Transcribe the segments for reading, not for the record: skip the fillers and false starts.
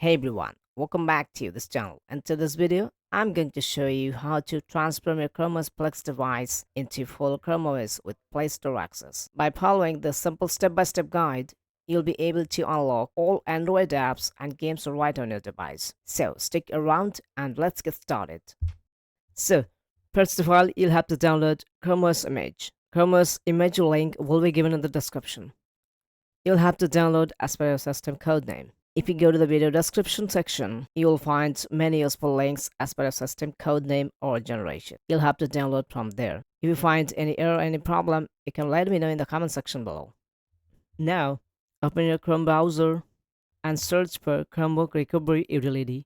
Hey everyone, welcome back to this channel. And to this video, I'm going to show you how to transform your ChromeOS Flex device into full ChromeOS with Play Store access. By following this simple step-by-step guide, you'll be able to unlock all Android apps and games right on your device. So stick around and let's get started. So, first of all, you'll have to download ChromeOS image. ChromeOS image link will be given in the description. You'll have to download as per your system code name. If you go to the video description section, you'll find many useful links as per your system code name or generation. You'll have to download from there. If you find any error, any problem, you can let me know in the comment section below. Now, open your Chrome browser and search for Chromebook Recovery Utility.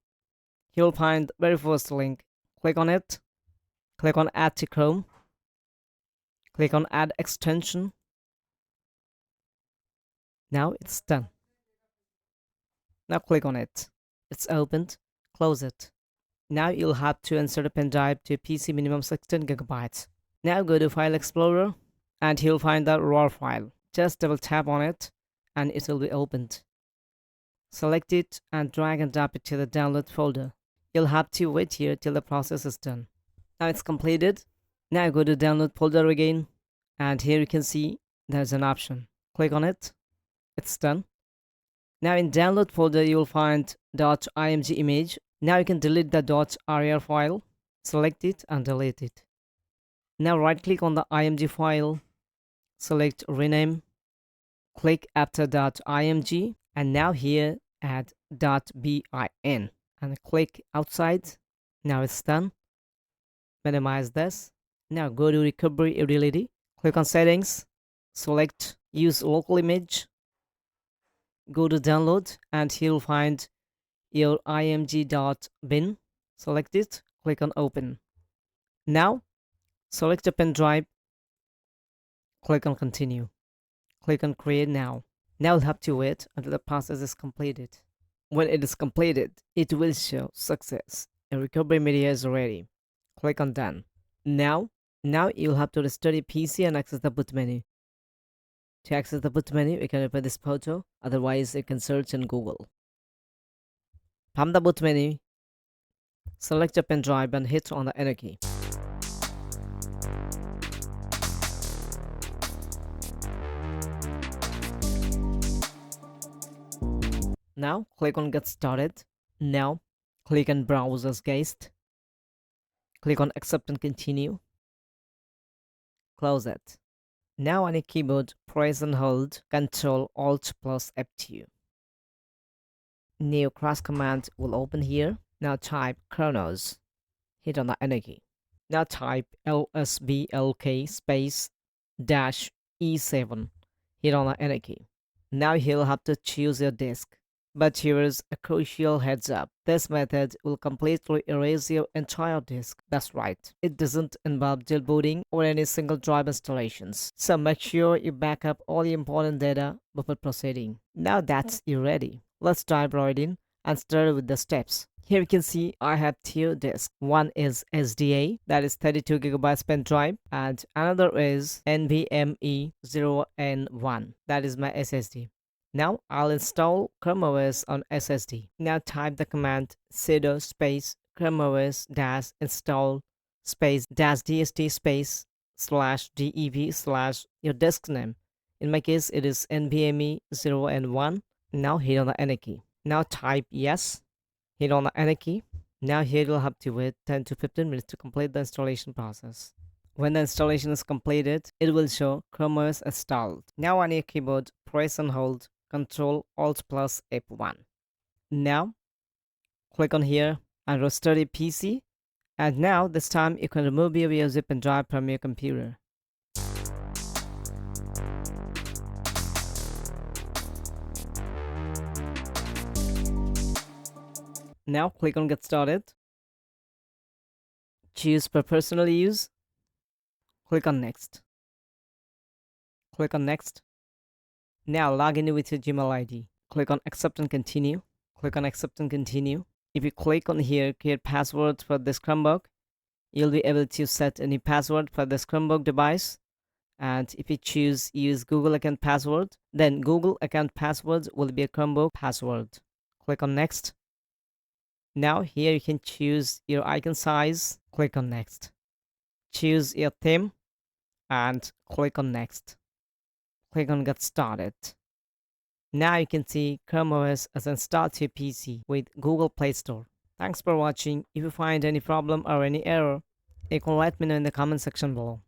You'll find the very first link. Click on it. Click on Add to Chrome. Click on Add Extension. Now it's done. Now click on it. It's opened. Close it. Now you'll have to insert a pen drive to PC minimum 16 gigabytes. Now go to File Explorer and you'll find the RAW file. Just double tap on it and it will be opened. Select it and drag and drop it to the download folder. You'll have to wait here till the process is done. Now it's completed. Now go to download folder again and here you can see there's an option. Click on it. It's done. Now in download folder, you'll find .img image. Now you can delete the .rar file. Select it and delete it. Now right click on the img file. Select rename. Click after .img and now here add .bin and click outside. Now it's done. Minimize this. Now go to recovery utility. Click on settings. Select use local image. Go to download and you'll find your img.bin. Select it, click on open. Now select a pen drive, click on continue, click on create now. Now you'll have to wait until the process is completed. When it is completed, it will show success. A recovery media is ready. Click on done. Now you'll have to restart your PC and access the boot menu. To access the boot menu, you can open this photo. Otherwise, you can search in Google. From the boot menu, select a pen drive and hit on the enter key. Now, click on Get Started. Now, click on Browse as Guest. Click on Accept and Continue. Close it. Now on your keyboard, press and hold Ctrl Alt plus F2. New cross command will open here. Now type Chronos. Hit on the enter key. Now type lsblk space dash E7. Hit on the enter key. Now you'll have to choose your disk. But here is a crucial heads up. This method will completely erase your entire disk. That's right. It doesn't involve jailbooting or any single drive installations. So make sure you back up all the important data before proceeding. Now that's you ready. Let's dive right in and start with the steps. Here you can see I have two disks. One is SDA, that is 32 gigabytes pen drive, and another is NVMe 0N1, that is my SSD. Now I'll install ChromeOS on SSD. Now type the command sudo space ChromeOS dash install space dash dst space slash dev slash your disk name. In my case, it is NVMe 0N1. Now hit on the enter key. Now type yes. Hit on the enter key. Now here you'll have to wait 10 to 15 minutes to complete the installation process. When the installation is completed, it will show ChromeOS installed. Now on your keyboard, press and hold Ctrl Alt plus F1. Now click on here and restart your PC. And now this time you can remove your USB pen drive from your computer. Now click on Get Started. Choose for personal use. Click on Next. Click on Next. Now log in with your Gmail ID. Click on Accept and Continue. Click on Accept and Continue. If you click on here, create password for this Chromebook, you'll be able to set a new password for this Chromebook device. And if you choose use Google account password, then Google account password will be a Chromebook password. Click on Next. Now here you can choose your icon size, click on next. Choose your theme and click on next. Click on get started. Now you can see ChromeOS as installed to your PC with Google Play Store. Thanks for watching. If you find any problem or any error, you can let me know in the comment section below.